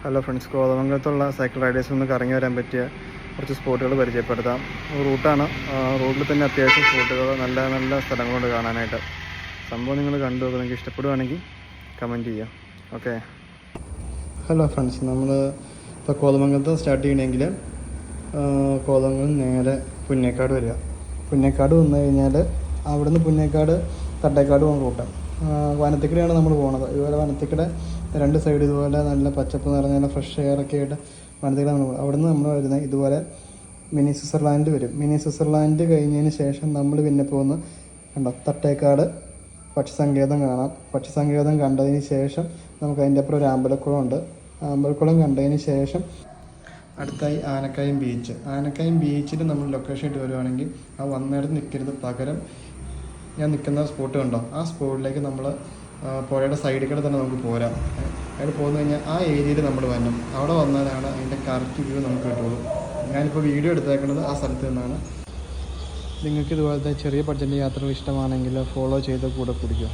Hello friends, കോതമംഗലത്തുള്ള cycle Riders ഒന്ന് കറങ്ങി വരാൻ പറ്റിയ കുറച്ച് സ്പോട്ടുകൾ പരിചയപ്പെടുത്താം. റൂട്ടാണ്. റൂട്ടിൽ തന്നെ അത്യാവശ്യം സ്പോട്ടുകൾ, നല്ല നല്ല സ്ഥലങ്ങളുണ്ട് കാണാനായിട്ട്. സംഭവം നിങ്ങൾ കണ്ടു നോക്കുക. നിങ്ങൾക്ക് ഇഷ്ടപ്പെടുവാണെങ്കിൽ കമൻറ്റ് ചെയ്യാം. ഓക്കെ. ഹലോ ഫ്രണ്ട്സ്, നമ്മൾ ഇപ്പോൾ കോതമംഗലത്ത് സ്റ്റാർട്ട് ചെയ്യണമെങ്കിൽ കോതമംഗലം നേരെ പുന്നേക്കാട് വരിക. പുന്നേക്കാട് വന്നു കഴിഞ്ഞാൽ അവിടുന്ന് പുന്നേക്കാട് തട്ടേക്കാട് പോകുന്ന റൂട്ടാണ്. വനത്തിക്കടയാണ് നമ്മൾ പോകുന്നത്. ഇതുപോലെ വനത്തിക്കട രണ്ട് സൈഡ് ഇതുപോലെ നല്ല പച്ചപ്പ് നിറഞ്ഞ നല്ല ഫ്രഷ് എയറൊക്കെ ആയിട്ട് വനത്തിക്കട നമ്മൾ പോകും. അവിടുന്ന് നമ്മൾ വരുന്നത് ഇതുപോലെ മിനി സ്വിറ്റ്സർലാൻഡ് വരും. മിനി സ്വിറ്റ്സർലാൻഡ് കഴിഞ്ഞതിന് ശേഷം നമ്മൾ പിന്നെ പോകുന്ന കണ്ടോ തട്ടേക്കാട് പക്ഷിസങ്കേതം കാണാം. പക്ഷിസങ്കേതം കണ്ടതിന് ശേഷം നമുക്ക് അതിൻ്റെ അപ്പുറം ഒരു അമ്പലക്കുളം ഉണ്ട്. അമ്പലക്കുളം കണ്ടതിന് ശേഷം അടുത്തായി ആനക്കായം ബീച്ച്. ആനക്കായം ബീച്ചിൽ നമ്മൾ ലൊക്കേഷൻ ഇട്ട് വരുവാണെങ്കിൽ ആ വന്നിടത്ത് നിൽക്കരുത്, പകരം ഞാൻ നിൽക്കുന്ന സ്പോട്ട് കണ്ടോ, ആ സ്പോട്ടിലേക്ക് നമ്മൾ പുഴയുടെ സൈഡിൽ കൂടെ തന്നെ നമുക്ക് പോരാം. അവിടെ പോന്നു കഴിഞ്ഞാൽ ആ ഏരിയയിൽ നമ്മൾ വരണം. അവിടെ വന്നാലാണ് അതിൻ്റെ കറക്റ്റ് വ്യൂ നമുക്ക് കിട്ടുള്ളൂ. ഞാനിപ്പോൾ വീഡിയോ എടുത്തേക്കുന്നത് ആ സ്ഥലത്ത് നിന്നാണ്. നിങ്ങൾക്ക് ഇതുപോലത്തെ ചെറിയ ബഡ്ജറ്റ് യാത്രകൾ ഇഷ്ടമാണെങ്കിൽ ഫോളോ ചെയ്ത് കൂടെ പിടിക്കും.